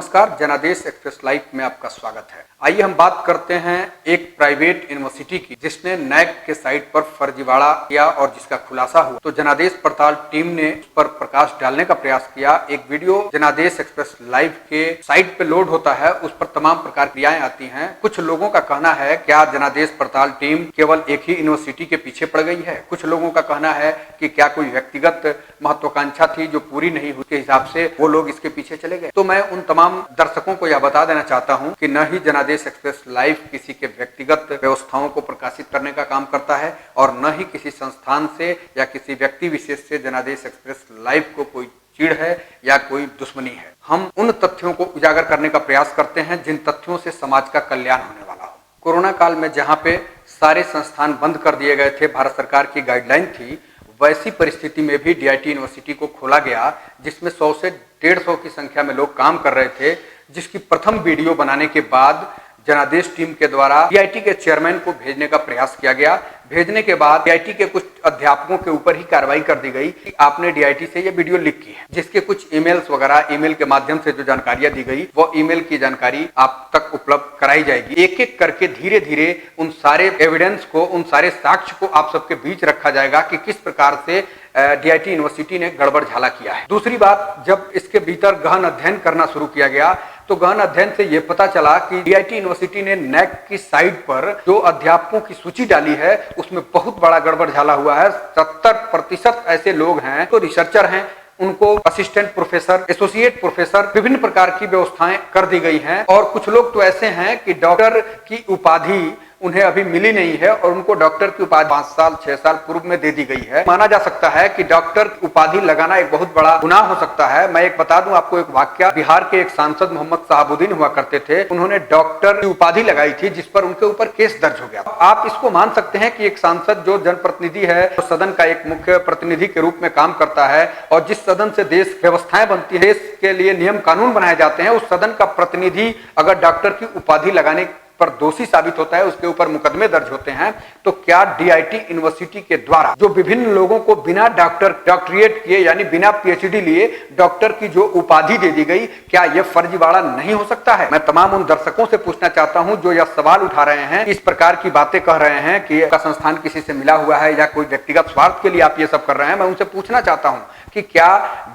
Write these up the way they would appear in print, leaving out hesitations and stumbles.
नमस्कार, जनादेश express live में आपका स्वागत है। आइए हम बात करते हैं एक प्राइवेट यूनिवर्सिटी की जिसने नैक के साइट पर फर्जीवाड़ा किया और जिसका खुलासा हुआ। तो जनादेश पड़ताल टीम ने उस पर प्रकाश डालने का प्रयास किया। एक वीडियो जनादेश एक्सप्रेस लाइव के साइट पे लोड होता है, उस पर तमाम प्रकार की क्रियाएं आती हैं। कुछ लोगों का कहना है क्या जनादेश पड़ताल टीम केवल एक ही यूनिवर्सिटी के पीछे पड़ गई है। कुछ लोगों का कहना है कि क्या कोई व्यक्तिगत महत्वाकांक्षा थी जो पूरी नहीं हुई के हिसाब से वो लोग इसके पीछे चले गए। तो मैं उन तमाम दर्शकों को यह बता देना चाहता हूं कि न ही जनादेश एक्सप्रेस लाइव किसी के व्यक्तिगत व्यवस्थाओं को प्रकाशित करने का काम करता है और न ही किसी संस्थान से या किसी व्यक्ति विशेष से जनादेश एक्सप्रेस लाइव को कोई चिढ़ है या कोई दुश्मनी है। हम उन तथ्यों को उजागर करने का प्रयास करते हैं जिन तथ्यों से समाज का कल्याण होने वाला हो। कोरोना काल में जहां पे सारे संस्थान बंद कर दिए गए थे, भारत सरकार की गाइडलाइन थी, वैसी परिस्थिति में भी डीआईटी यूनिवर्सिटी को खोला गया जिसमें 100 से 150 की संख्या में लोग काम कर रहे थे। जिसकी प्रथम वीडियो बनाने के बाद जनादेश टीम के द्वारा डीआईटी के चेयरमैन को भेजने का प्रयास किया गया। भेजने के बाद डीआईटी के कुछ अध्यापकों के ऊपर ही कार्रवाई कर दी गई कि आपने डीआईटी से ये वीडियो लीक की है, जिसके कुछ ईमेल्स वगैरह ईमेल के माध्यम से जो जानकारियां दी गई वो ईमेल की जानकारी आप तक उपलब्ध कराई जाएगी। एक एक करके धीरे धीरे उन सारे एविडेंस को, उन सारे साक्ष्य को आप सबके बीच रखा जाएगा कि किस प्रकार से डीआईटी यूनिवर्सिटी ने गड़बड़ झाला किया है। दूसरी बात, जब इसके भीतर गहन अध्ययन करना शुरू किया गया तो गहन अध्ययन से यह पता चला कि डीआईटी यूनिवर्सिटी ने नैक की साइट पर जो अध्यापकों की सूची डाली है उसमें बहुत बड़ा गड़बड़ झाला हुआ है। 70% ऐसे लोग हैं तो रिसर्चर हैं, उनको असिस्टेंट प्रोफेसर, एसोसिएट प्रोफेसर, विभिन्न प्रकार की व्यवस्थाएं कर दी गई हैं। और कुछ लोग तो ऐसे हैं कि डॉक्टर की उपाधि उन्हें अभी मिली नहीं है और उनको डॉक्टर की उपाधि 5 साल 6 साल पूर्व में दे दी गई है। माना जा सकता है कि डॉक्टर की उपाधि लगाना एक बहुत बड़ा गुनाह हो सकता है। मैं एक बता दूं आपको एक वाक्य, बिहार के एक सांसद मोहम्मद साहबुद्दीन हुआ करते थे, उन्होंने डॉक्टर की उपाधि लगाई थी जिस पर उनके ऊपर केस दर्ज हो गया। आप इसको मान सकते हैं कि एक सांसद जो जनप्रतिनिधि है, तो सदन का एक मुख्य प्रतिनिधि के रूप में काम करता है और जिस सदन से देश व्यवस्थाएं बनती है, देश के लिए नियम कानून बनाए जाते हैं, उस सदन का प्रतिनिधि अगर डॉक्टर की उपाधि लगाने पर दोषी साबित होता है, उसके ऊपर मुकदमे दर्ज होते हैं, तो क्या डीआईटी यूनिवर्सिटी के द्वारा जो विभिन्न लोगों को बिना डॉक्टरेट किए यानी बिना पीएचडी लिए डॉक्टर की जो उपाधि दे दी गई, क्या यह फर्जीवाड़ा नहीं हो सकता है? मैं तमाम उन दर्शकों से पूछना चाहता हूं जो यह सवाल उठा रहे हैं, इस प्रकार की बातें कह रहे हैं कि आपका संस्थान किसी से मिला हुआ है या कोई व्यक्तिगत स्वार्थ के लिए आप ये सब कर रहे हैं। मैं उनसे पूछना चाहता हूं कि क्या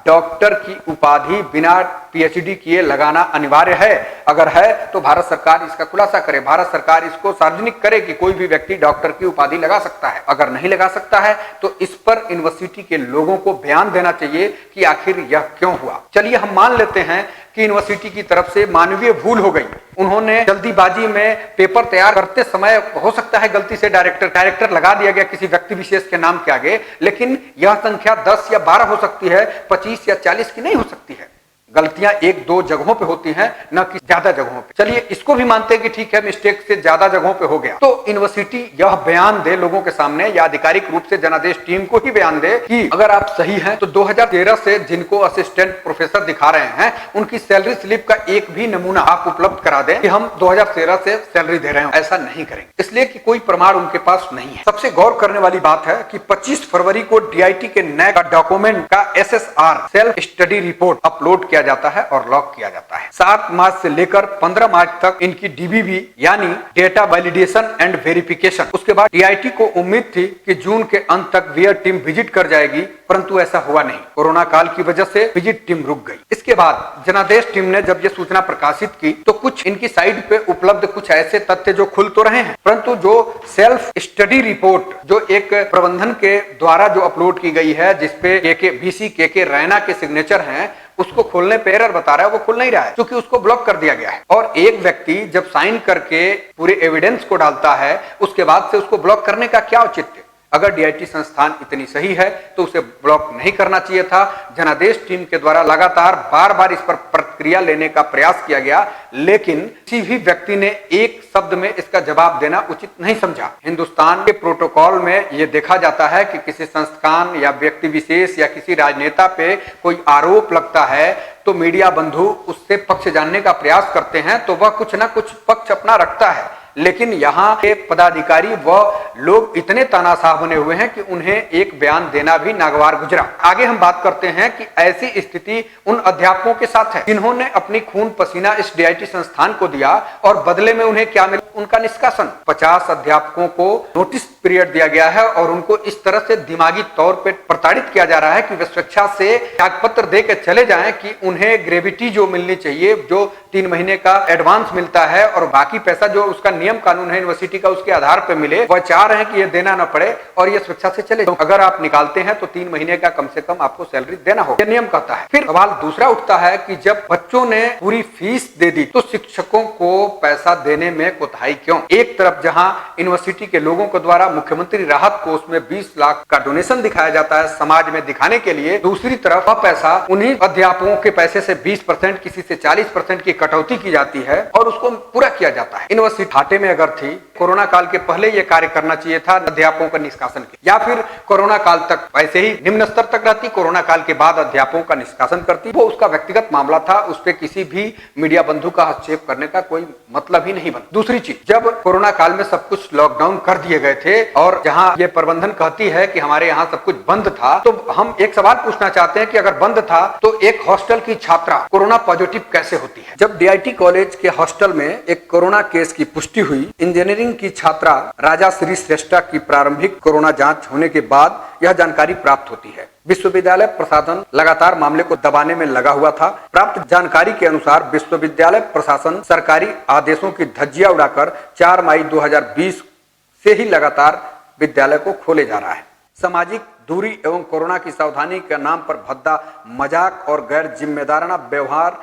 डॉक्टर की उपाधि बिना पीएचडी किए लगाना अनिवार्य है? अगर है तो भारत सरकार इसका खुलासा करे, भारत सरकार इसको सार्वजनिक करे कि कोई भी व्यक्ति डॉक्टर की उपाधि लगा सकता है। अगर नहीं लगा सकता है तो इस पर यूनिवर्सिटी के लोगों को बयान देना चाहिए कि आखिर यह क्यों हुआ। चलिए हम मान लेते हैं कि यूनिवर्सिटी की तरफ से मानवीय भूल हो गई, उन्होंने जल्दीबाजी में पेपर तैयार करते समय हो सकता है गलती से डायरेक्टर लगा दिया गया किसी व्यक्ति विशेष के नाम के आगे, लेकिन यह संख्या 10 या 12 हो सकती है, 25 या 40 की नहीं हो सकती है। गलतियां 1-2 जगहों पे होती हैं, न कि ज्यादा जगहों पे। चलिए इसको भी मानते हैं कि ठीक है, मिस्टेक से ज्यादा जगहों पे हो गया, तो यूनिवर्सिटी यह बयान दे लोगों के सामने या आधिकारिक रूप से जनादेश टीम को ही बयान दे कि अगर आप सही हैं तो 2013 से जिनको असिस्टेंट प्रोफेसर दिखा रहे हैं उनकी सैलरी स्लिप का एक भी नमूना आप उपलब्ध करा दें कि हम 2013 से सैलरी दे रहे हैं। ऐसा नहीं करेंगे इसलिए कि कोई प्रमाण उनके पास नहीं है। सबसे गौर करने वाली बात है कि 25 फरवरी को डीआईटी के नैक का डॉक्यूमेंट का SSR self study report upload किया जाता है और लॉक किया जाता है। 7 मार्च से लेकर 15 मार्च तक इनकी डीबीवी यानी डेटा वैलिडेशन एंड वेरिफिकेशन। उसके बाद डीआईटी को उम्मीद थी कि जून के अंत तक वीआर टीम विजिट कर जाएगी, परंतु ऐसा हुआ नहीं। कोरोना काल की वजह से विजिट टीम रुक गई। इसके बाद जनादेश टीम ने जब ये सूचना प्रकाशित की तो कुछ इनकी साइट पे उपलब्ध कुछ ऐसे तथ्य जो खुल तो रहे हैं, परंतु जो सेल्फ स्टडी रिपोर्ट जो एक प्रबंधन के द्वारा जो अपलोड की गई है, जिसपे बीसी के रैना के सिग्नेचर हैं, उसको खोलने पे एरर बता रहा है, वो खुल नहीं रहा है क्योंकि उसको ब्लॉक कर दिया गया है। और एक व्यक्ति जब साइन करके पूरे एविडेंस को डालता है उसके बाद से उसको ब्लॉक करने का क्या औचित्य? अगर डीआईटी संस्थान इतनी सही है तो उसे ब्लॉक नहीं करना चाहिए था। जनादेश टीम के द्वारा लगातार बार-बार इस पर प्रतिक्रिया लेने का प्रयास किया गया, लेकिन किसी भी व्यक्ति ने एक शब्द में इसका जवाब देना उचित नहीं समझा। हिंदुस्तान के प्रोटोकॉल में यह देखा जाता है कि किसी संस्थान या व्यक्ति विशेष या किसी राजनेता पे कोई आरोप लगता है तो मीडिया बंधु उससे पक्ष जानने का प्रयास करते हैं, तो वह कुछ ना कुछ पक्ष अपना रखता है। लेकिन यहाँ के पदाधिकारी व लोग इतने तानाशाह बने हुए हैं कि उन्हें एक बयान देना भी नागवार गुजरा। आगे हम बात करते हैं कि ऐसी स्थिति उन अध्यापकों के साथ है जिन्होंने अपनी खून पसीना इस डीआईटी संस्थान को दिया और बदले में उन्हें क्या मिला? उनका निष्कासन। 50 अध्यापकों को नोटिस पीरियड दिया गया है और उनको इस तरह से दिमागी तौर पर प्रताड़ित किया जा रहा है कि वे स्वेच्छा से त्यागपत्र देकर चले जाएं कि उन्हें ग्रेविटी जो मिलनी चाहिए, जो 3 महीने का एडवांस मिलता है और बाकी पैसा जो उसका नियम कानून है यूनिवर्सिटी का उसके आधार पर मिले, वह चाह रहे हैं कि यह देना न पड़े और ये स्वेच्छा से चले। तो अगर आप निकालते हैं तो 3 महीने का कम से कम आपको सैलरी देना होगा, नियम कहता है। फिर सवाल दूसरा उठता है कि जब बच्चों ने पूरी फीस दे दी तो शिक्षकों को पैसा देने में कोताही क्यों? एक तरफ जहां यूनिवर्सिटी के लोगों के द्वारा मुख्यमंत्री राहत कोष में 20 लाख का डोनेशन दिखाया जाता है समाज में दिखाने के लिए, दूसरी तरफ वह पैसा उन्हीं अध्यापकों के पैसे से 20%, किसी से 40% की कटौती की जाती है और उसको पूरा किया जाता है। यूनिवर्सिटी घाटे में अगर थी, कोरोना काल के पहले यह कार्य करना चाहिए था अध्यापकों का निष्कासन के, या फिर कोरोना काल तक वैसे ही निम्न स्तर तक रहती, कोरोना काल के बाद अध्यापकों का निष्कासन करती। वो उसका व्यक्तिगत मामला था, उस पर किसी भी मीडिया बंधु का हस्तक्षेप करने का कोई मतलब ही नहीं बना। दूसरी चीज, जब कोरोना काल में सब कुछ लॉकडाउन कर दिए गए थे और जहां ये प्रबंधन कहती है कि हमारे यहाँ सब कुछ बंद था, तो हम एक सवाल पूछना चाहते हैं कि अगर बंद था तो एक हॉस्टल की छात्रा कोरोना पॉजिटिव कैसे होती है? जब डीआईटी कॉलेज के हॉस्टल में एक कोरोना केस की पुष्टि हुई, इंजीनियरिंग की छात्रा राजा श्री श्रेष्ठा की प्रारंभिक कोरोना जांच होने के बाद यह जानकारी प्राप्त होती है। विश्वविद्यालय प्रशासन लगातार मामले को दबाने में लगा हुआ था। प्राप्त जानकारी के अनुसार विश्वविद्यालय प्रशासन सरकारी आदेशों की धज्जियां उड़ाकर 4 मई 2020 से ही लगातार विद्यालय को खोले जा रहा है। सामाजिक दूरी एवं कोरोना की सावधानी के नाम पर भद्दा मजाक और गैर जिम्मेदाराना व्यवहार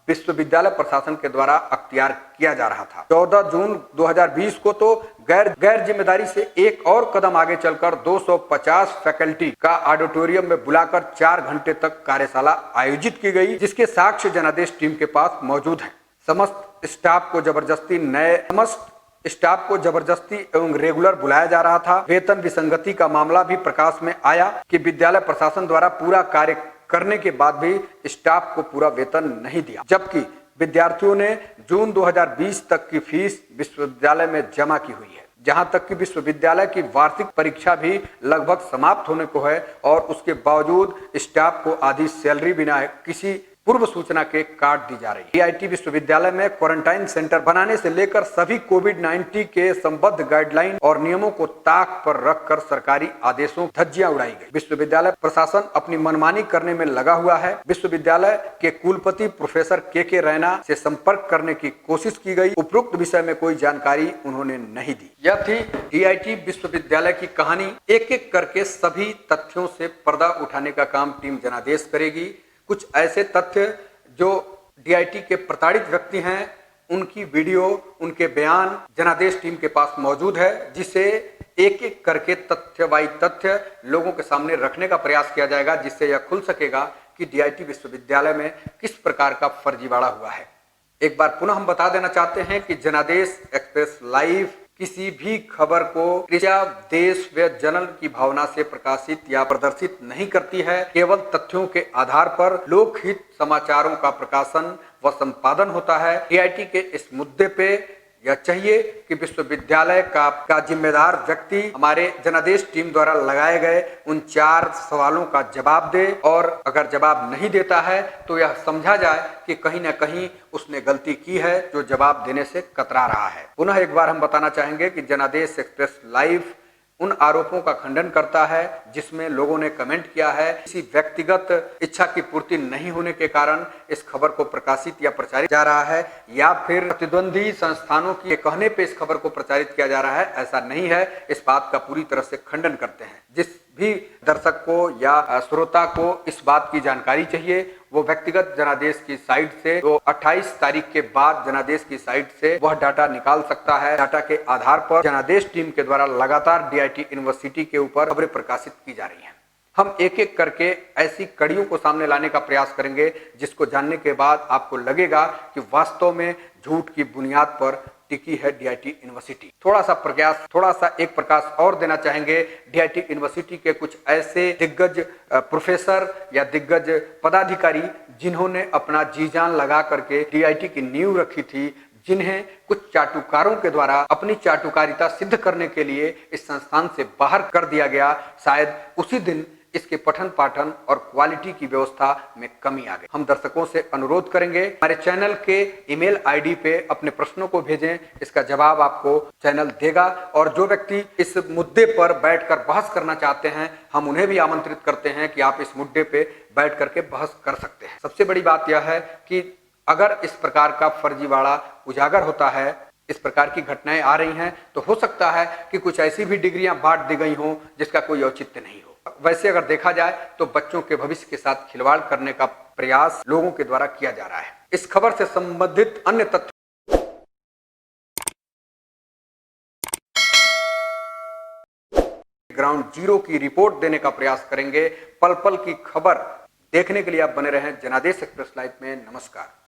विश्वविद्यालय प्रशासन के द्वारा अख्तियार किया जा रहा था। 14 जून 2020 को तो गैर जिम्मेदारी से एक और कदम आगे चलकर 250 फैकल्टी का ऑडिटोरियम में बुलाकर 4 घंटे तक कार्यशाला आयोजित की गई, जिसके साक्ष्य जनादेश टीम के पास मौजूद है। समस्त स्टाफ को जबरदस्ती एवं रेगुलर बुलाया जा रहा था। वेतन विसंगति का मामला भी प्रकाश में आया कि विद्यालय प्रशासन द्वारा पूरा कार्य करने के बाद भी स्टाफ को पूरा वेतन नहीं दिया, जबकि विद्यार्थियों ने जून 2020 तक की फीस विश्वविद्यालय में जमा की हुई है। जहां तक कि विश्वविद्यालय की वार्षिक परीक्षा भी लगभग समाप्त होने को है और उसके बावजूद स्टाफ को आधी सैलरी बिना किसी पूर्व सूचना के काट दी जा रही है। डीआईटी विश्वविद्यालय में क्वारंटाइन सेंटर बनाने से लेकर सभी कोविड-19 के संबद्ध गाइडलाइन और नियमों को ताक पर रखकर सरकारी आदेशों धज्जियां उड़ाई गई। विश्वविद्यालय प्रशासन अपनी मनमानी करने में लगा हुआ है। विश्वविद्यालय के कुलपति प्रोफेसर के रैना से संपर्क करने की कोशिश की गई, उपरोक्त विषय में कोई जानकारी उन्होंने नहीं दी। यह थी डीआईटी विश्वविद्यालय की कहानी। एक एक करके सभी तथ्यों से पर्दा उठाने का काम टीम जनादेश करेगी। कुछ ऐसे तथ्य जो डीआईटी के प्रताड़ित व्यक्ति हैं, उनकी वीडियो, उनके बयान जनादेश टीम के पास मौजूद है, जिसे एक एक करके तथ्य बाई तथ्य लोगों के सामने रखने का प्रयास किया जाएगा, जिससे यह खुल सकेगा कि डीआईटी विश्वविद्यालय में किस प्रकार का फर्जीवाड़ा हुआ है। एक बार पुनः हम बता देना चाहते हैं कि जनादेश एक्सप्रेस लाइव किसी भी खबर को देश व जनल की भावना से प्रकाशित या प्रदर्शित नहीं करती है। केवल तथ्यों के आधार पर लोकहित समाचारों का प्रकाशन व संपादन होता है। डीआईटी के इस मुद्दे पे यह चाहिए कि विश्वविद्यालय का जिम्मेदार व्यक्ति हमारे जनादेश टीम द्वारा लगाए गए उन 4 सवालों का जवाब दे, और अगर जवाब नहीं देता है तो यह समझा जाए कि कहीं न कहीं उसने गलती की है, जो जवाब देने से कतरा रहा है। पुनः एक बार हम बताना चाहेंगे कि जनादेश एक्सप्रेस लाइव उन आरोपों का खंडन करता है जिसमें लोगों ने कमेंट किया है किसी व्यक्तिगत इच्छा की पूर्ति नहीं होने के कारण इस खबर को प्रकाशित या प्रचारित जा रहा है, या फिर प्रतिद्वंदी संस्थानों के कहने पे इस खबर को प्रचारित किया जा रहा है। ऐसा नहीं है। इस बात का पूरी तरह से खंडन करते हैं। जिस भी दर्शक को या श्रोता को इस बात की जानकारी चाहिए, वो व्यक्तिगत जनादेश की साइट से, तो 28 तारीख के बाद जनादेश की साइट से वह डाटा निकाल सकता है। डाटा के आधार पर जनादेश टीम के द्वारा लगातार डीआईटी यूनिवर्सिटी के ऊपर खबरें प्रकाशित की जा रही हैं। हम एक एक करके ऐसी कड़ियों को सामने लाने का प्रयास करेंगे जिसको जानने के बाद आपको लगेगा कि वास्तव में झूठ की बुनियाद पर टिकी है डीआईटी यूनिवर्सिटी। थोड़ा सा एक प्रकाश और देना चाहेंगे डीआईटी यूनिवर्सिटी के कुछ ऐसे दिग्गज प्रोफेसर या दिग्गज पदाधिकारी जिन्होंने अपना जी जान लगा करके डीआईटी की नींव रखी थी, जिन्हें कुछ चाटुकारों के द्वारा अपनी चाटुकारिता सिद्ध करने के लिए इस संस्थान से बाहर कर दिया गया, शायद उसी दिन इसके पठन पाठन और क्वालिटी की व्यवस्था में कमी आ गई। हम दर्शकों से अनुरोध करेंगे हमारे चैनल के ईमेल आईडी पे अपने प्रश्नों को भेजें, इसका जवाब आपको चैनल देगा। और जो व्यक्ति इस मुद्दे पर बैठकर बहस करना चाहते हैं, हम उन्हें भी आमंत्रित करते हैं कि आप इस मुद्दे पे बैठ करके बहस कर सकते हैं। सबसे बड़ी बात यह है कि अगर इस प्रकार का फर्जीवाड़ा उजागर होता है, इस प्रकार की घटनाएं आ रही हैं, तो हो सकता है कि कुछ ऐसी भी डिग्रियां बांट दी गई हों जिसका कोई औचित्य नहीं हो। वैसे अगर देखा जाए तो बच्चों के भविष्य के साथ खिलवाड़ करने का प्रयास लोगों के द्वारा किया जा रहा है। इस खबर से संबंधित अन्य तथ्य ग्राउंड जीरो की रिपोर्ट देने का प्रयास करेंगे। पल पल की खबर देखने के लिए आप बने रहें जनादेश एक्सप्रेस लाइव में। नमस्कार।